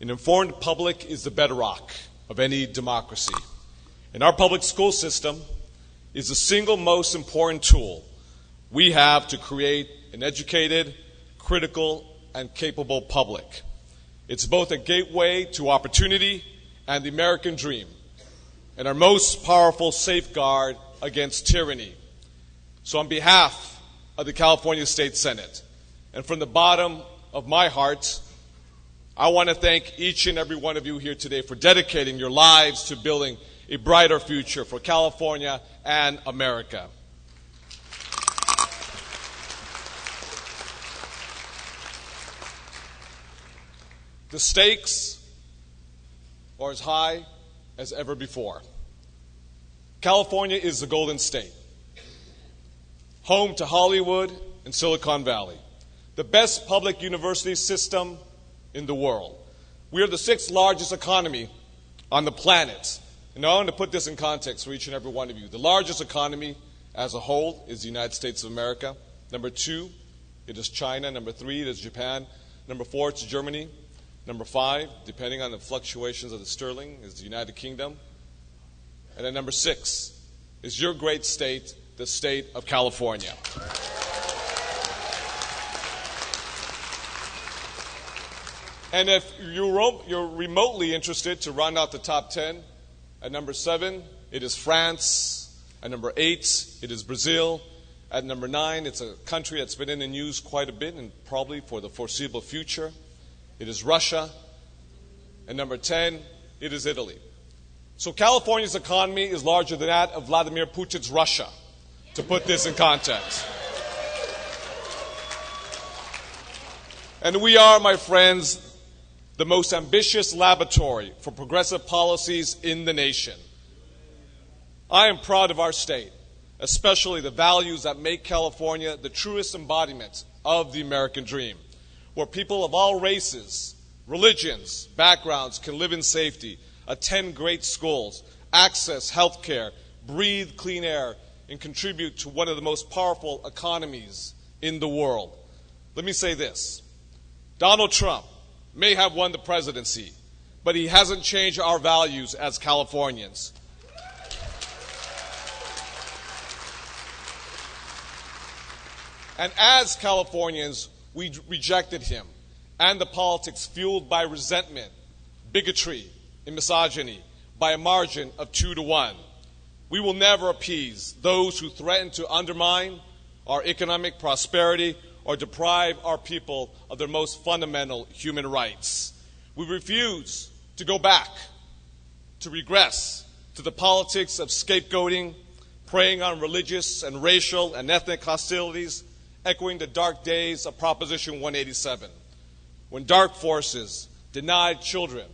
An informed public is the bedrock of any democracy. And our public school system is the single most important tool we have to create an educated, critical, and capable public. It's both a gateway to opportunity and the American dream, and our most powerful safeguard against tyranny. So on behalf of the California State Senate, and from the bottom of my heart, I want to thank each and every one of you here today for dedicating your lives to building a brighter future for California and America. The stakes are as high as ever before. California is the Golden State, home to Hollywood and Silicon Valley, the best public university system in the world. We are the sixth largest economy on the planet. And I want to put this in context for each and every one of you. The largest economy as a whole is the United States of America. Number 2, it is China. Number 3, it is Japan. Number 4, it's Germany. Number 5, depending on the fluctuations of the sterling, is the United Kingdom. And then number 6 is your great state, the state of California. And if you're remotely interested to round out the top 10, at number 7, it is France. At number 8, it is Brazil. At number 9, it's a country that's been in the news quite a bit and probably for the foreseeable future. It is Russia. And number 10, it is Italy. So California's economy is larger than that of Vladimir Putin's Russia, to put this in context. And we are, my friends, the most ambitious laboratory for progressive policies in the nation. I am proud of our state, especially the values that make California the truest embodiment of the American dream, where people of all races, religions, backgrounds can live in safety, attend great schools, access health care, breathe clean air, and contribute to one of the most powerful economies in the world. Let me say this. Donald Trump may have won the presidency, but he hasn't changed our values as Californians. And as Californians, we rejected him and the politics fueled by resentment, bigotry, and misogyny by a margin of 2-1. We will never appease those who threaten to undermine our economic prosperity or deprive our people of their most fundamental human rights. We refuse to go back, to regress to the politics of scapegoating, preying on religious and racial and ethnic hostilities, echoing the dark days of Proposition 187, when dark forces denied children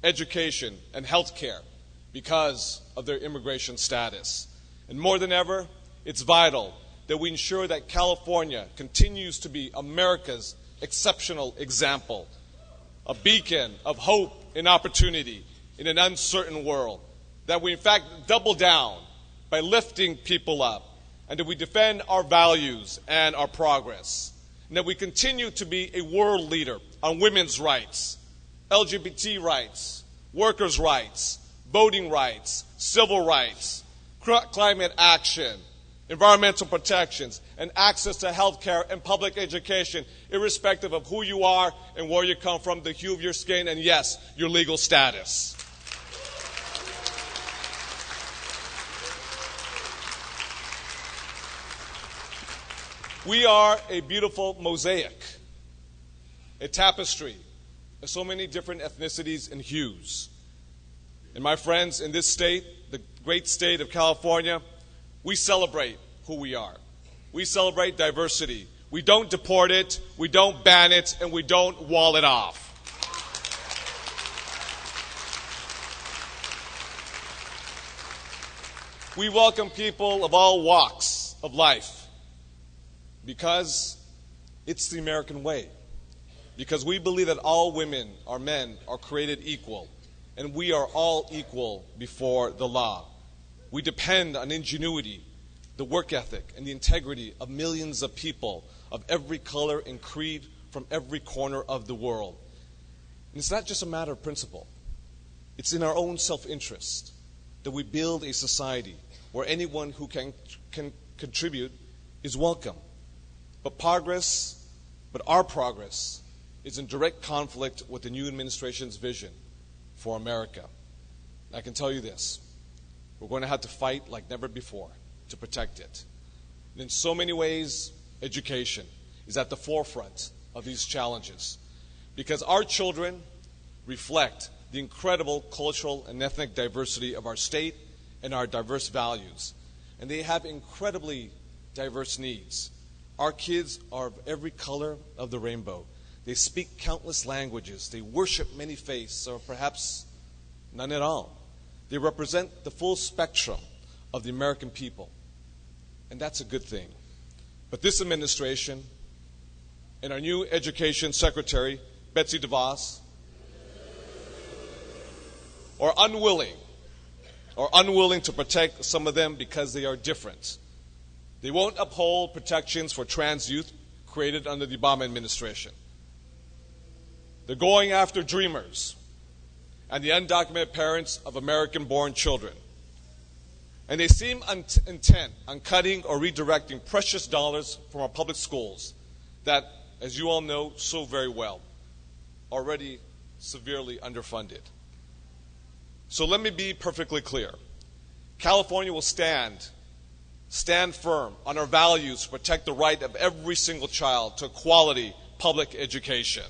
education and health care because of their immigration status. And more than ever, it's vital that we ensure that California continues to be America's exceptional example, a beacon of hope and opportunity in an uncertain world, that we in fact double down by lifting people up, and that we defend our values and our progress, and that we continue to be a world leader on women's rights, LGBT rights, workers' rights, voting rights, civil rights, climate action, environmental protections, and access to health care and public education, irrespective of who you are and where you come from, the hue of your skin, and yes, your legal status. We are a beautiful mosaic, a tapestry of so many different ethnicities and hues. And my friends, in this state, the great state of California, we celebrate who we are. We celebrate diversity. We don't deport it, we don't ban it, and we don't wall it off. We welcome people of all walks of life because it's the American way. Because we believe that all women or men are created equal, and we are all equal before the law. We depend on ingenuity, the work ethic, and the integrity of millions of people of every color and creed from every corner of the world. And it's not just a matter of principle. It's in our own self-interest that we build a society where anyone who can contribute is welcome. But our progress is in direct conflict with the new administration's vision for America. I can tell you this, we're going to have to fight like never before to protect it. And in so many ways, education is at the forefront of these challenges because our children reflect the incredible cultural and ethnic diversity of our state and our diverse values. And they have incredibly diverse needs. Our kids are of every color of the rainbow. They speak countless languages. They worship many faiths, or perhaps none at all. They represent the full spectrum of the American people. And that's a good thing. But this administration and our new Education Secretary, Betsy DeVos, are unwilling to protect some of them because they are different. They won't uphold protections for trans youth created under the Obama administration. They're going after dreamers and the undocumented parents of American-born children. And they seem intent on cutting or redirecting precious dollars from our public schools that, as you all know so very well, are already severely underfunded. So let me be perfectly clear. California will stand firm on our values to protect the right of every single child to a quality public education.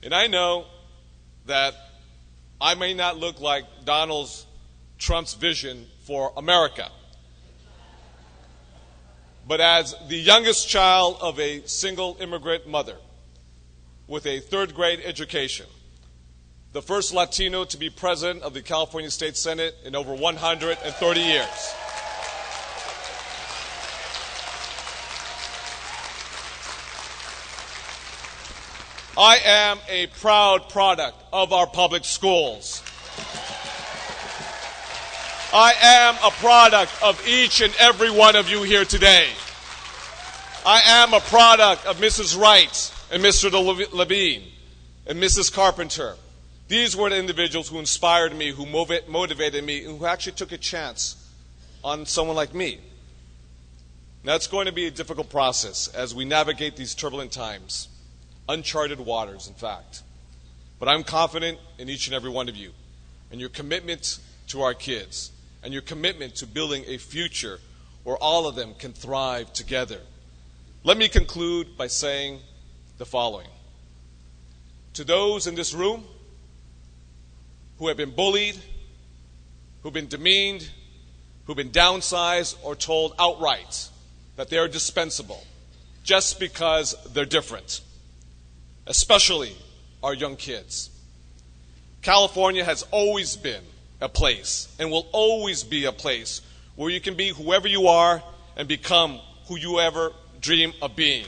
And I know that I may not look like Donald Trump's vision for America. But as the youngest child of a single immigrant mother with a third-grade education, the first Latino to be president of the California State Senate in over 130 years, I am a proud product of our public schools. I am a product of each and every one of you here today. I am a product of Mrs. Wright and Mr. Levine and Mrs. Carpenter. These were the individuals who inspired me, who motivated me, and who actually took a chance on someone like me. Now, it's going to be a difficult process as we navigate these turbulent times. Uncharted waters, in fact. But I'm confident in each and every one of you and your commitment to our kids and your commitment to building a future where all of them can thrive together. Let me conclude by saying the following. To those in this room who have been bullied, who've been demeaned, who've been downsized or told outright that they are dispensable just because they're different, especially our young kids. California has always been a place and will always be a place where you can be whoever you are and become who you ever dream of being.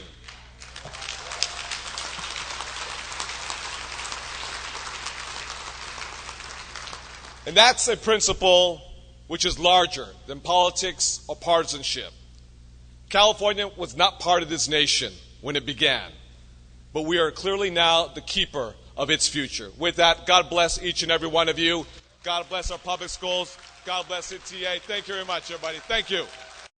And that's a principle which is larger than politics or partisanship. California was not part of this nation when it began, but we are clearly now the keeper of its future. With that, God bless each and every one of you. God bless our public schools. God bless CTA. Thank you very much, everybody. Thank you.